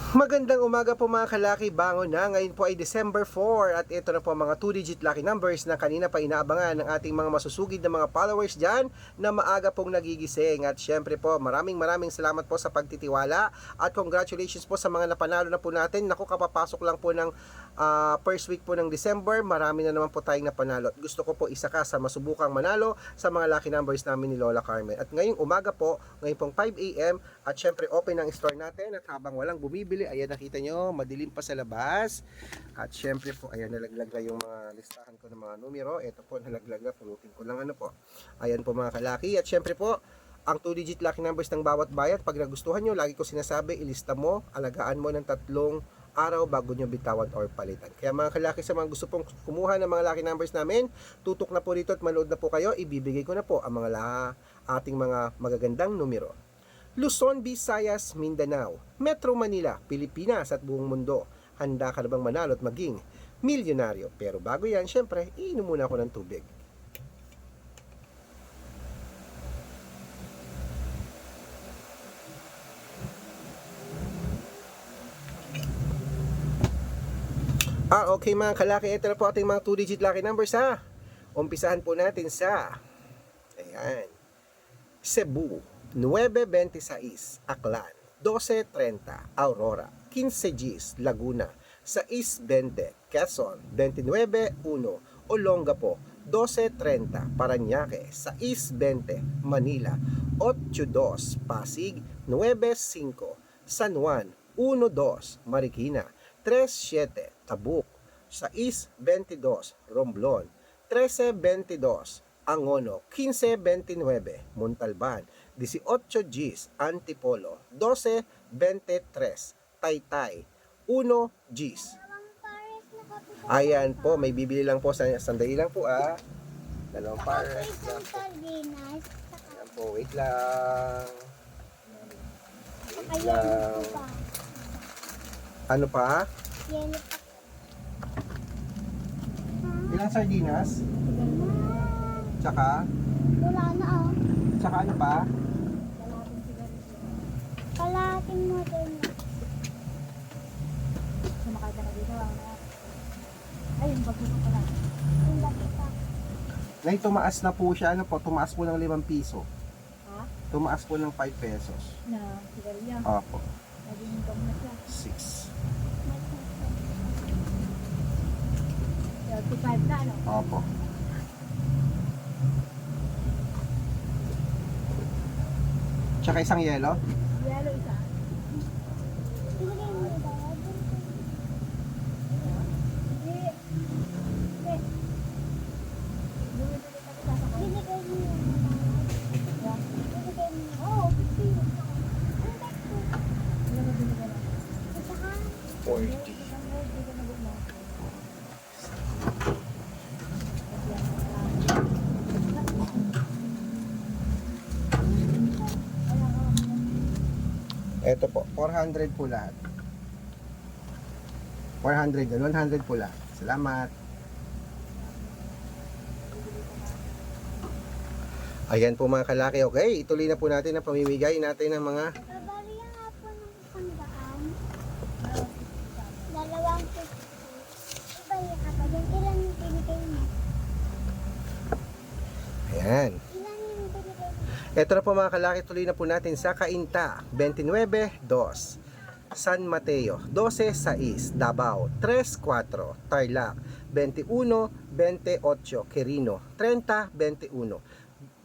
Magandang umaga po mga kalaki, bangon na. Ngayon po ay December 4 at ito na po ang mga 2-digit lucky numbers na kanina pa inaabangan ng ating mga masusugid na mga followers dyan na maaga pong nagigising. At syempre po, maraming salamat po sa pagtitiwala at congratulations po sa mga napanalo na po natin. Naku, kapapasok lang po ng first week po ng December, marami na naman po tayong napanalo. At gusto ko po isa ka sa masubukang manalo sa mga lucky numbers namin ni Lola Carmen. At ngayong umaga po, ngayon pong 5 a.m. at syempre open ang store natin at habang walang bumibili, ayan nakita nyo, madilim pa sa labas. At syempre po, ayan nalaglag na yung mga listahan ko ng mga numero. Ito po, nalaglag na, pulutin ko lang ano po. Ayan po mga kalaki. At syempre po, ang 2-digit lucky numbers ng bawat bayat, pag nagustuhan nyo, lagi ko sinasabi, ilista mo, alagaan mo ng 3 araw bago nyo bitawan or palitan. Kaya mga kalaki, sa mga gusto pong kumuha ng mga lucky numbers namin, tutok na po dito at manood na po kayo. Ibibigay ko na po ang mga ating mga magagandang numero. Luzon, Visayas, Mindanao, Metro Manila, Pilipinas at buong mundo. Handa ka na bang manalo at maging milyonaryo? Pero bago yan, syempre, iinom muna ako ng tubig. Okay mga kalaki, ito na po ating mga 2-digit lucky numbers ha. Umpisahan po natin sa, ayan, Cebu, 9:26, Aklan, 12:30, Aurora, 15 Gs, Laguna, 6:20, Quezon, 29:1, Olongapo, 12:30, Parañaque, 6:20, Manila, 8:2, Pasig, 9:5, San Juan, 1:2, Marikina, 3:7, Tabuk, 6:22, Romblon, 13:22, Angono, 15:29, Montalban, 18 Gs, Antipolo, 12:23, Taytay, 1 Gs. Ayan po, may bibili lang po, sandali lang po dalawang pares. Ayan po, wait lang. Wait lang. Ano pa? Ilang sardinas? Tsaka? Wala na Tsaka ano pa? Kalating mo din. Sumakay ka na dito. Ayun, bago ko pala. Ang laki pa. Nay, tumaas na po siya. Ano po? Tumaas po ng 5 piso. Ha? Tumaas po ng 5 pesos. Na, sigarilya. Opo. Naging gam na siya. 6. 35 na, ano? Opo. Tsaka isang yelo? Yellow isa. Binigay mo yung dad. Bumibili kami sasakay. Binigay mo yung dad. Binigay mo. Oo, binigay mo. Ang dad ko. Ano ba binigay na? At saka, 40. Ito po, 400 po lahat. 400 yun, 100 po lahat. Salamat. Ayan po mga kalaki, okay. Ituloy na po natin ang pamimigay natin ng mga babali ang apo ng 100. 250. Ibalik ka pa dyan. Ilan yung binigay mo? ayan. Ilan yung binigay mo? Ito na po mga kalaki, tuloy na po natin sa Cainta, 29-2, San Mateo, 12-6, Davao, 3-4, Tarlac, 21-28, Quirino, 30-21,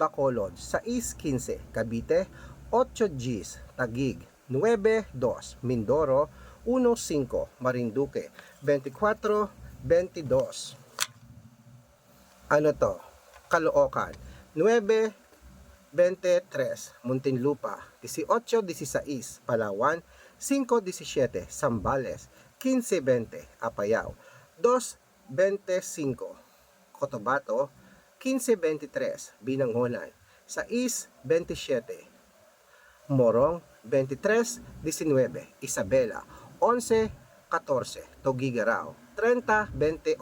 Bacolod, 6-15, Cavite, 8 Gs, Taguig, 9-2, Mindoro, 1-5, Marinduque, 24-22, ano to? Caloocan, 9-23, Muntinlupa, 18-16, Palawan, 5-17, Zambales, 15-20, Apayao, 2-25, Cotabato, 15-23, Binangonan, 6-27, Morong, 23-19, Isabela, 11-14, Tuguegarao, 30-28,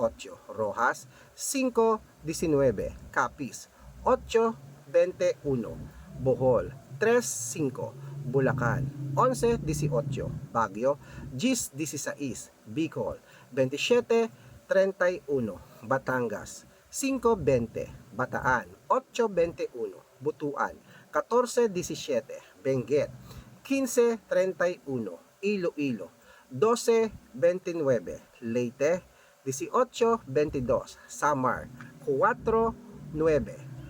Rojas, 5-19, Capiz, 8-21, Bohol, 3-5, Bulacan. 11-18, Baguio. 10-16, Bicol. 27-31, Batangas. 5-20, Bataan. 8-21, Butuan. 14-17, Benguet. 15-31, Iloilo. 12-29, Leyte. 18-22, Samar. 4-9,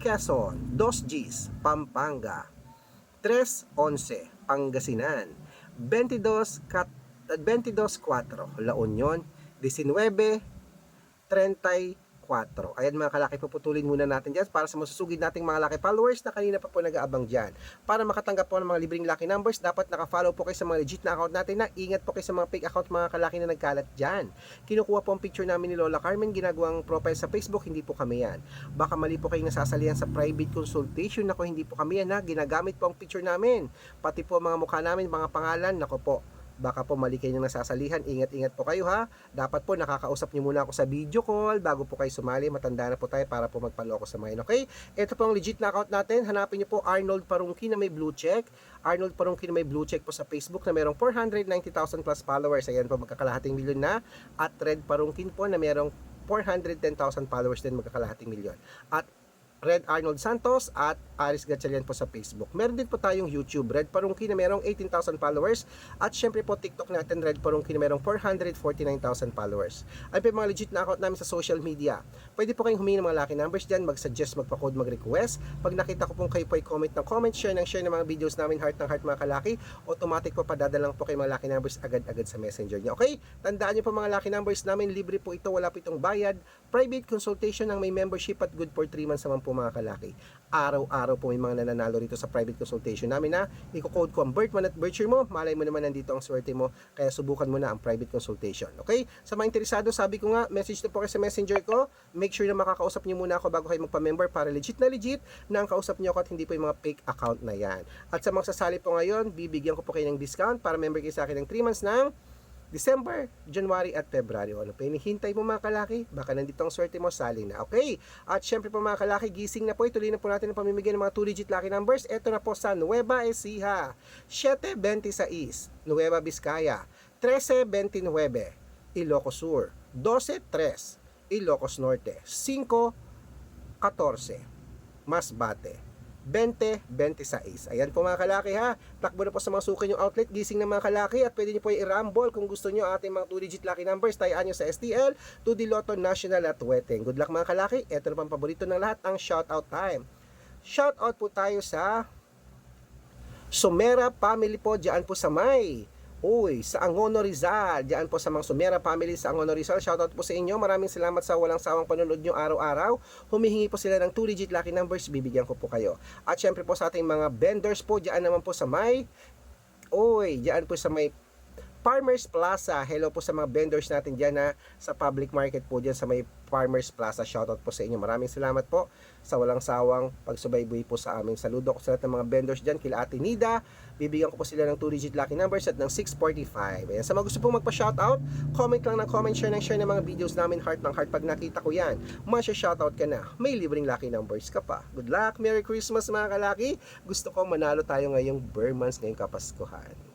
Quezon. 2 Gs, Pampanga. 3-11, Pangasinan. 22-4, La Union. 19-34. Ayan mga kalaki, puputulin muna natin dyan para sa masusugid nating mga laki followers na kanina pa po nag-aabang dyan. Para makatanggap po ng mga libreng lucky numbers, dapat nakafollow po kayo sa mga legit na account natin na ingat po kayo sa mga fake account mga kalaki na nagkalat dyan. Kinukuha po ang picture namin ni Lola Carmen, ginagawang profile sa Facebook, hindi po kami yan. Baka mali po kayong nasasalihan sa private consultation, nako hindi po kami yan ha, ginagamit po ang picture namin. Pati po mga mukha namin, mga pangalan, nako po. Baka po mali kayo ng nasasalihan, ingat-ingat po kayo ha. Dapat po nakakausap niyo muna ako sa video call bago po kayo sumali, matanda na po tayo para po magpaloko sa mga okay? Ito po ang legit na account natin, hanapin niyo po Arnold Parungki na may blue check. Arnold Parungki na may blue check po sa Facebook na merong 490,000 plus followers, ayan po magkakalahating milyon na. At Red Parungkin po na merong 410,000 followers din, magkakalahating milyon. At Red Arnold Santos at Aris Gatchalian po sa Facebook. Meron din po tayong YouTube, Red Parungki na merong 18,000 followers. At syempre po TikTok natin, Red Parungki na merong 449,000 followers. Ay po yung mga legit na account namin sa social media. Pwede po kayong humingi ng mga lucky numbers dyan, mag-suggest, magpa-code, mag-request. Pag nakita ko pong kayo po ay comment ng comment, share ng mga videos namin, heart ng heart mga kalaki, automatic po padadalang po kayo mga lucky numbers agad-agad sa messenger niyo. Okay? Tandaan niyo po mga lucky numbers namin, libre po ito, wala po itong bayad. Private consultation ng may membership at good for 3 months naman po mga kalaki. Araw-araw po may mga nananalo rito sa private consultation namin na i-code ko ang birth month at birth year mo, malay mo naman nandito ang swerte mo, kaya subukan mo na ang private consultation. Okay? Sa mga interesado, sabi ko nga, message na po kayo sa messenger ko, make sure na makakausap niyo muna ako bago kayo magpa-member para legit na ang kausap niyo ako at hindi po yung mga fake account na yan. At sa mga sasali po ngayon, bibigyan ko po kayo ng discount para member kayo sa akin ng 3 months ng December, January at February. Ano pa hinihintay mo mga kalaki? Baka nandito ang swerte mo, sali na. Okay? At syempre po mga kalaki, gising na po. Ituloy na po natin ang pamimigay ng mga 2-digit lucky numbers. Ito na po sa Nueva Ecija, 726, Nueva Vizcaya, 1329, Ilocos Sur, 123, Ilocos Norte, 514, Masbate, 2026. Ayan po mga kalaki ha. Takbo na po sa mga suki yung outlet. Gising na mga kalaki at pwede nyo po i-rumble kung gusto nyo ating mga 2-digit lucky numbers. Tayaan nyo sa STL, 2D Lotto, National at Weteng. Good luck mga kalaki. Ito na pang paborito ng lahat, ang shoutout time. Shoutout po tayo sa Sumera family po dyan po sa May. Uy, sa Angono Rizal, diyan po sa mga Sumera family sa Angono Rizal, shoutout po sa inyo. Maraming salamat sa walang sawang panonood nyo araw-araw. Humihingi po sila ng 2-digit lucky numbers, bibigyan ko po kayo. At syempre po sa ating mga vendors po, diyan naman po sa May. Uy, diyan po sa May Farmers Plaza. Hello po sa mga vendors natin dyan na sa public market po dyan sa may Farmers Plaza. Shoutout po sa inyo. Maraming salamat po sa walang sawang pagsubaybay po sa amin. Saludo ko sa lahat ng mga vendors dyan. Kila Ate Nida, bibigyan ko po sila ng 2-digit lucky numbers at ng 645. Ayan. Sa mga gusto pong magpa-shoutout, comment lang ng comment, share ng mga videos namin. Heart ng heart pag nakita ko yan. Masya-shoutout ka na. May libreng lucky numbers ka pa. Good luck. Merry Christmas mga kalaki. Gusto ko manalo tayo ngayong Burr months ngayong Kapaskuhan.